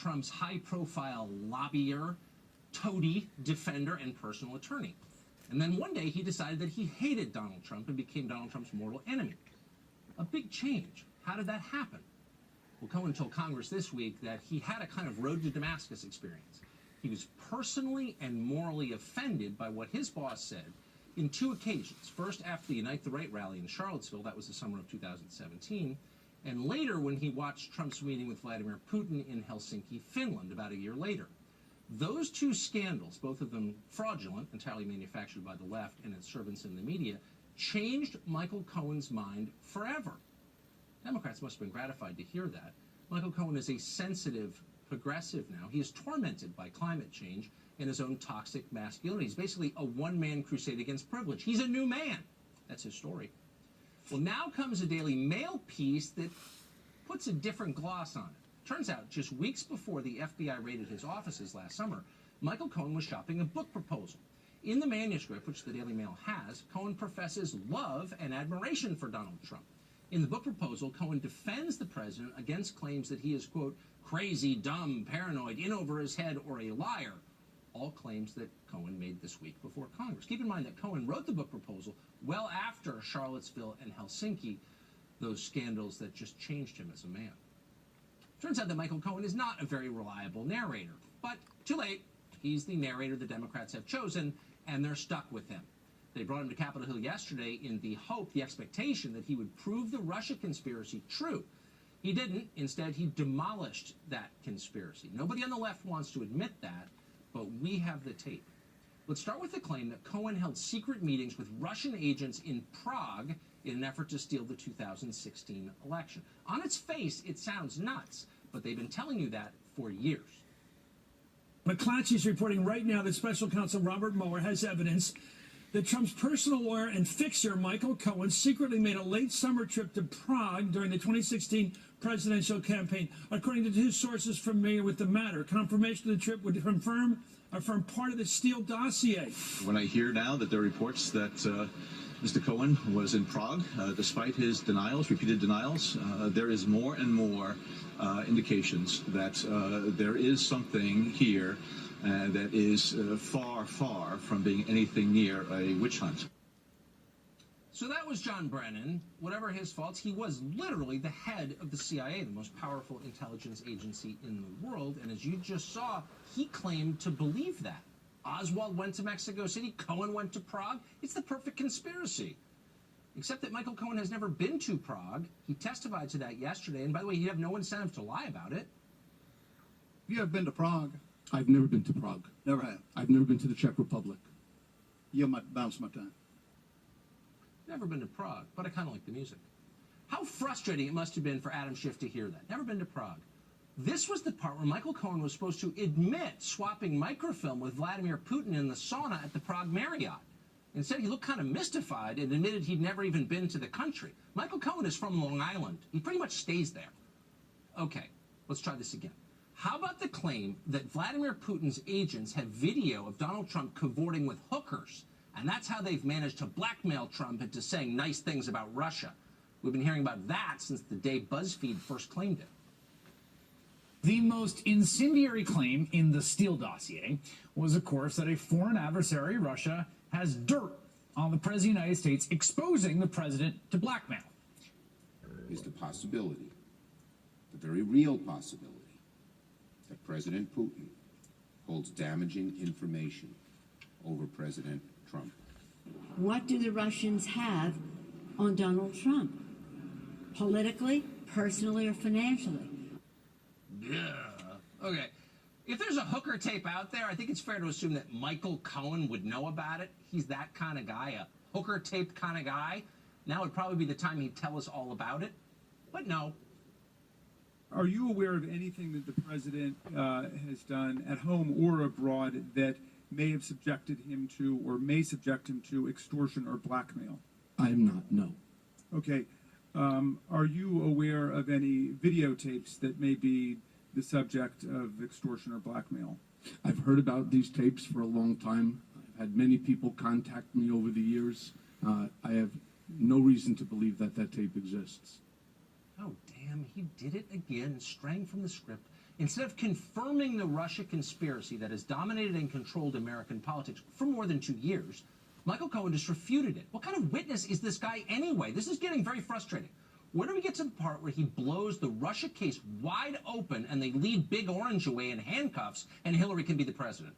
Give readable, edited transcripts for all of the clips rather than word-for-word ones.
Trump's high-profile lobbyer, toady, defender, and personal attorney. And then one day he decided that he hated Donald Trump and became Donald Trump's mortal enemy. A big change. How did that happen? Well, Cohen told Congress this week that he had a kind of road to Damascus experience. He was personally and morally offended by what his boss said in two occasions. First, after the Unite the Right rally in Charlottesville, that was the summer of 2017, and later when he watched Trump's meeting with Vladimir Putin in Helsinki, Finland, about a year later. Those two scandals, both of them fraudulent, entirely manufactured by the left and its servants in the media, changed Michael Cohen's mind forever. Democrats must have been gratified to hear that. Michael Cohen is a sensitive progressive now. He is tormented by climate change and his own toxic masculinity. He's basically a one-man crusade against privilege. He's a new man. That's his story. Well, now comes a Daily Mail piece that puts a different gloss on it. Turns out, just weeks before the FBI raided his offices last summer, Michael Cohen was shopping a book proposal. In the manuscript, which the Daily Mail has, Cohen professes love and admiration for Donald Trump. In the book proposal, Cohen defends the president against claims that he is, quote, crazy, dumb, paranoid, in over his head, or a liar. All claims that Cohen made this week before Congress. Keep in mind that Cohen wrote the book proposal well after Charlottesville and Helsinki, those scandals that just changed him as a man. Turns out that Michael Cohen is not a very reliable narrator, but too late. He's the narrator the Democrats have chosen, and they're stuck with him. They brought him to Capitol Hill yesterday in the hope, the expectation that he would prove the Russia conspiracy true. He didn't. Instead, he demolished that conspiracy. Nobody on the left wants to admit that, but we have the tape. Let's start with the claim that Cohen held secret meetings with Russian agents in Prague in an effort to steal the 2016 election. On its face, it sounds nuts, but they've been telling you that for years. McClatchy is reporting right now that Special Counsel Robert Mueller has evidence that Trump's personal lawyer and fixer, Michael Cohen, secretly made a late summer trip to Prague during the 2016 presidential campaign. According to two sources familiar with the matter, confirmation of the trip would affirm part of the Steele dossier. When I hear now that there are reports that Mr. Cohen was in Prague, despite his denials, repeated denials, there is more and more indications that there is something here that is far, far from being anything near a witch hunt. So that was John Brennan. Whatever his faults, he was literally the head of the CIA, the most powerful intelligence agency in the world. And as you just saw, he claimed to believe that. Oswald went to Mexico City. Cohen went to Prague. It's the perfect conspiracy. Except that Michael Cohen has never been to Prague. He testified to that yesterday. And by the way, he'd have no incentive to lie about it. You have been to Prague? I've never been to Prague. Never have. I've never been to the Czech Republic. You might bounce my time. Never been to Prague, but I kind of like the music. How frustrating it must have been for Adam Schiff to hear that. Never been to Prague. This was the part where Michael Cohen was supposed to admit swapping microfilm with Vladimir Putin in the sauna at the Prague Marriott. Instead, he looked kind of mystified and admitted he'd never even been to the country. Michael Cohen is from Long Island. He pretty much stays there. Okay, let's try this again. How about the claim that Vladimir Putin's agents have video of Donald Trump cavorting with hookers, and that's how they've managed to blackmail Trump into saying nice things about Russia? We've been hearing about that since the day BuzzFeed first claimed it. The most incendiary claim in the Steele dossier was, of course, that a foreign adversary, Russia, has dirt on the President of the United States, exposing the President to blackmail. Is the possibility, the very real possibility, that President Putin holds damaging information over President Trump. What do the Russians have on Donald Trump? Politically, personally, or financially? Yeah. Okay. If there's a hooker tape out there, I think it's fair to assume that Michael Cohen would know about it. He's that kind of guy, a hooker tape kind of guy. Now would probably be the time he'd tell us all about it. But no. Are you aware of anything that the president has done at home or abroad that may have subjected him to or may subject him to extortion or blackmail? I am not, no. Okay. Are you aware of any videotapes that may be the subject of extortion or blackmail? I've heard about these tapes for a long time. I've had many people contact me over the years. I have no reason to believe that that tape exists. Oh, damn, he did it again, straying from the script. Instead of confirming the Russia conspiracy that has dominated and controlled American politics for more than 2 years, Michael Cohen just refuted it. What kind of witness is this guy anyway? This is getting very frustrating. When do we get to the part where he blows the Russia case wide open and they lead Big Orange away in handcuffs and Hillary can be the president?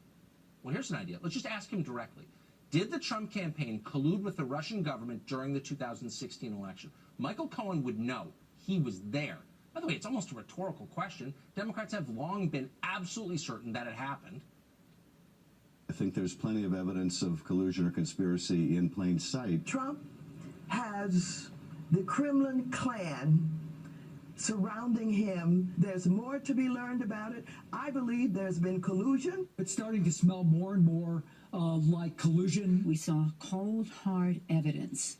Well, here's an idea. Let's just ask him directly. Did the Trump campaign collude with the Russian government during the 2016 election? Michael Cohen would know. He was there. By the way, it's almost a rhetorical question. Democrats have long been absolutely certain that it happened. I think there's plenty of evidence of collusion or conspiracy in plain sight. Trump has the Kremlin clan surrounding him. There's more to be learned about it. I believe there's been collusion. It's starting to smell more and more like collusion. We saw cold, hard evidence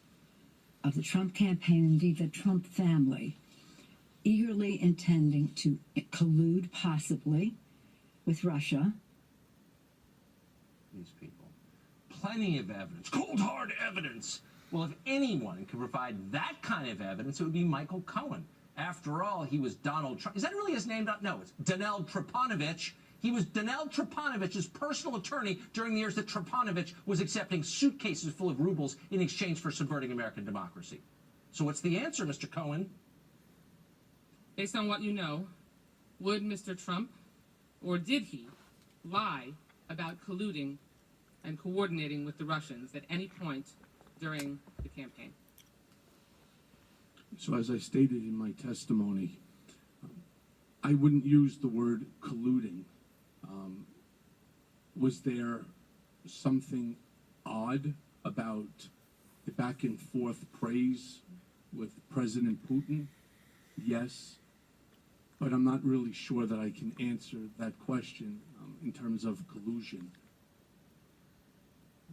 of the Trump campaign, indeed the Trump family, eagerly intending to collude possibly with Russia. These people. Plenty of evidence. Cold, hard evidence. Well, if anyone could provide that kind of evidence, it would be Michael Cohen. After all, he was Donald Trump. Is that really his name? No, it's Donald Tripanovich. He was Donald Tripanovich's personal attorney during the years that Tripanovich was accepting suitcases full of rubles in exchange for subverting American democracy. So what's the answer, Mr. Cohen? Based on what you know, would Mr. Trump, or did he, lie about colluding and coordinating with the Russians at any point during the campaign? So as I stated in my testimony, I wouldn't use the word colluding. Was there something odd about the back and forth praise with President Putin? Yes, but I'm not really sure that I can answer that question in terms of collusion.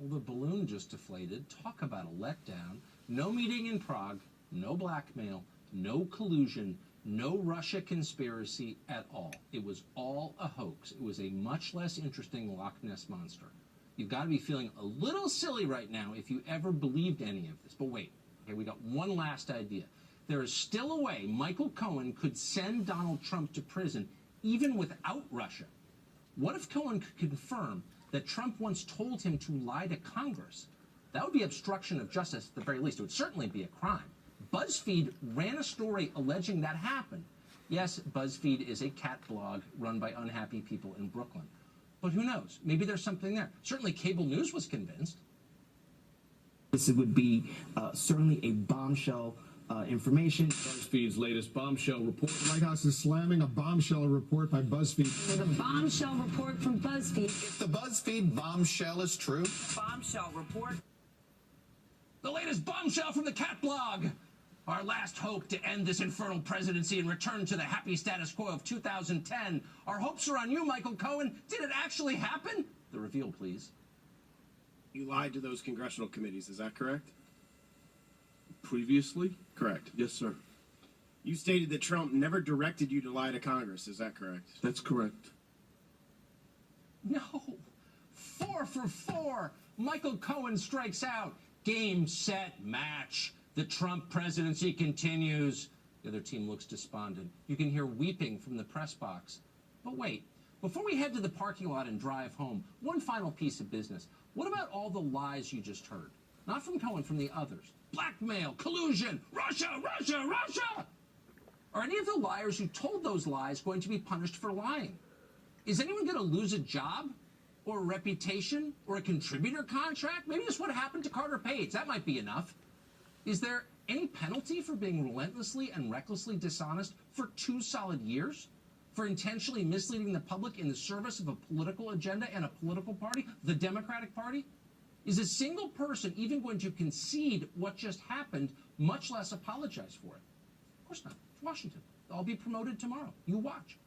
Well, the balloon just deflated. Talk about a letdown. No meeting in Prague, no blackmail, no collusion, no Russia conspiracy at all. It was all a hoax. It was a much less interesting Loch Ness Monster. You've got to be feeling a little silly right now if you ever believed any of this. But wait, okay, we got one last idea. There is still a way Michael Cohen could send Donald Trump to prison even without Russia. What if Cohen could confirm that Trump once told him to lie to Congress? That would be obstruction of justice at the very least. It would certainly be a crime. BuzzFeed ran a story alleging that happened. Yes, BuzzFeed is a cat blog run by unhappy people in Brooklyn. But who knows? Maybe there's something there. Certainly cable news was convinced. This would be certainly a bombshell information. BuzzFeed's latest bombshell report. The White House is slamming a bombshell report by BuzzFeed. The bombshell report from BuzzFeed. If the BuzzFeed bombshell is true. Bombshell report. The latest bombshell from the cat blog. Our last hope to end this infernal presidency and return to the happy status quo of 2010. Our hopes are on you, Michael Cohen. Did it actually happen? The reveal, please. You lied to those congressional committees, is that correct? Previously? Correct. Yes, sir. You stated that Trump never directed you to lie to Congress, is that correct? That's correct. No. 4 for 4. Michael Cohen strikes out. Game, set, match. The Trump presidency continues. The other team looks despondent. You can hear weeping from the press box. But wait, before we head to the parking lot and drive home, one final piece of business. What about all the lies you just heard? Not from Cohen, from the others. Blackmail, collusion, Russia, Russia, Russia! Are any of the liars who told those lies going to be punished for lying? Is anyone going to lose a job? Or a reputation? Or a contributor contract? Maybe just what happened to Carter Page. That might be enough. Is there any penalty for being relentlessly and recklessly dishonest for 2 solid years? For intentionally misleading the public in the service of a political agenda and a political party, the Democratic Party? Is a single person even going to concede what just happened, much less apologize for it? Of course not. It's Washington. They'll all be promoted tomorrow. You watch.